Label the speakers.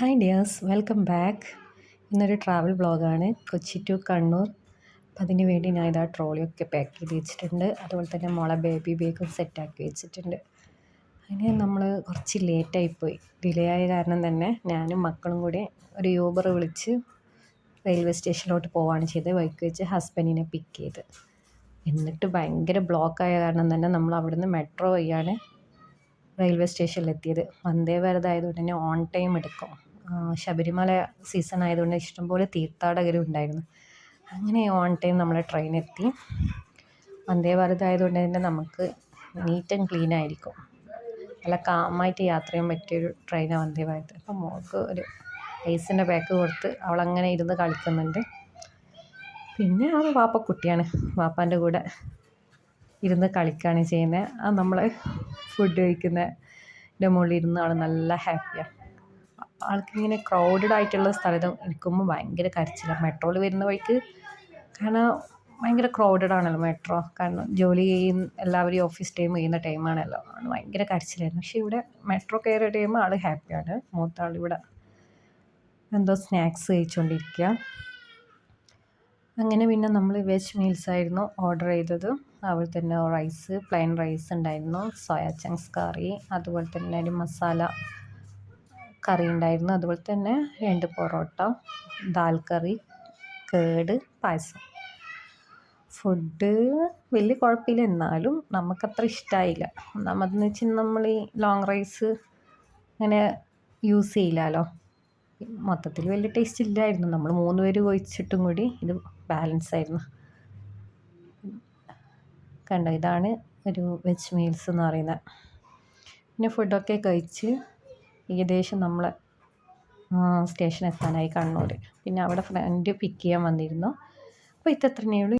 Speaker 1: Hi dears, welcome back. ഇന്നൊരു travel വ്ളോഗാണ്. Kochi to Kannur. അപ്പം അതിന് വേണ്ടി ഞാൻ ഇതാ ട്രോളിയൊക്കെ പാക്ക് ചെയ്ത് വെച്ചിട്ടുണ്ട്. അതുപോലെ തന്നെ മോളെ ബേബി ബാഗും സെറ്റാക്കി വെച്ചിട്ടുണ്ട്. അതിന് നമ്മൾ കുറച്ച് ലേറ്റായിപ്പോയി. ഡിലേ ആയ കാരണം തന്നെ ഞാനും മക്കളും കൂടി ഒരു യൂബർ വിളിച്ച് റെയിൽവേ സ്റ്റേഷനിലോട്ട് പോവുകയാണ് ചെയ്തത്. വഴിക്ക് വെച്ച് ഹസ്ബൻഡിനെ പിക്ക് ചെയ്ത്. എന്നിട്ട് ഭയങ്കര ബ്ലോക്കായ കാരണം തന്നെ നമ്മൾ അവിടുന്ന് മെട്രോ വഴിയാണ് റെയിൽവേ സ്റ്റേഷനിലെത്തിയത്. വന്ദേ ഭാരത് ആയതുകൊണ്ട് തന്നെ ഓൺ ടൈം എടുക്കും. ശബരിമല സീസൺ ആയതുകൊണ്ട് ഇഷ്ടംപോലെ തീർത്ഥാടകരും ഉണ്ടായിരുന്നു. അങ്ങനെ ഓൺ ടൈം നമ്മളെ ട്രെയിൻ എത്തി. വന്ദേ ഭാരത് ആയതുകൊണ്ട് തന്നെ നമുക്ക് നീറ്റ് ആൻഡ് ക്ലീൻ ആയിരിക്കും. നല്ല കാമായിട്ട് യാത്ര ചെയ്യാൻ പറ്റിയൊരു ട്രെയിനാണ് വന്ദേ ഭാരത്. അപ്പം മോൾക്ക് ഒരു ഐസിൻ്റെ പാക്ക് കൊടുത്ത് അവളങ്ങനെ ഇരുന്ന് കളിക്കുന്നുണ്ട്. പിന്നെ അവൾ വാപ്പക്കുട്ടിയാണ്, വാപ്പാൻ്റെ കൂടെ ഇരുന്ന് കളിക്കുകയാണ് ചെയ്യുന്നത്. അത് നമ്മൾ ഫുഡ് കഴിക്കുന്നതിൻ്റെ മുകളിൽ ഇരുന്ന് ആൾ നല്ല ഹാപ്പിയാണ്. ആൾക്കിങ്ങനെ ക്രൗഡഡ് ആയിട്ടുള്ള സ്ഥലത്ത് ഇരിക്കുമ്പോൾ ഭയങ്കര കരച്ചിലാണ്. മെട്രോയിൽ വരുന്ന വഴിക്ക് കാരണം ഭയങ്കര ക്രൗഡഡ് ആണല്ലോ മെട്രോ. കാരണം ജോലി ചെയ്യുന്ന എല്ലാവരും ഓഫീസ് ടൈം ചെയ്യുന്ന ടൈമാണല്ലോ. ആണ് ഭയങ്കര കരച്ചിലായിരുന്നു. പക്ഷേ ഇവിടെ മെട്രോ കയറിയ ടൈം ആൾ ഹാപ്പിയാണ്. മൂത്താൾ ഇവിടെ എന്തോ സ്നാക്സ് കഴിച്ചുകൊണ്ടിരിക്കുക. അങ്ങനെ പിന്നെ നമ്മൾ വെജ് മീൽസ് ആയിരുന്നു ഓർഡർ ചെയ്തത്. അതുപോലെ തന്നെ റൈസ്, പ്ലെയിൻ റൈസ് ഉണ്ടായിരുന്നു, സോയാ ചങ്ക്സ് കറി, അതുപോലെ തന്നെ ഒരു മസാല കറി ഉണ്ടായിരുന്നു, അതുപോലെ തന്നെ 2 പൊറോട്ട, ദാൽ കറി, കേട്, പായസം. ഫുഡ് വലിയ കുഴപ്പമില്ല, എന്നാലും നമുക്കത്ര ഇഷ്ടമായില്ല. ഒന്നാമതെന്ന് വെച്ചാൽ നമ്മൾ ഈ ലോങ് റൈസ് അങ്ങനെ യൂസ് ചെയ്യില്ലല്ലോ. മൊത്തത്തിൽ വലിയ ടേസ്റ്റ് ഇല്ലായിരുന്നു. നമ്മൾ 3 പേര് കഴിച്ചിട്ടും കൂടി ഇത് ബാലൻസ് ആയിരുന്നു. കണ്ടോ, ഇതാണ് ഒരു വെജ് മീൽസ് എന്ന് പറയുന്നത്. പിന്നെ ഫുഡൊക്കെ കഴിച്ച് ഏകദേശം നമ്മൾ സ്റ്റേഷൻ എത്താനായി കണ്ണൂർ. പിന്നെ അവിടെ ഫ്രണ്ട് പിക്ക് ചെയ്യാൻ വന്നിരുന്നു. അപ്പോൾ ഇത്രയേ ഉള്ളൂ.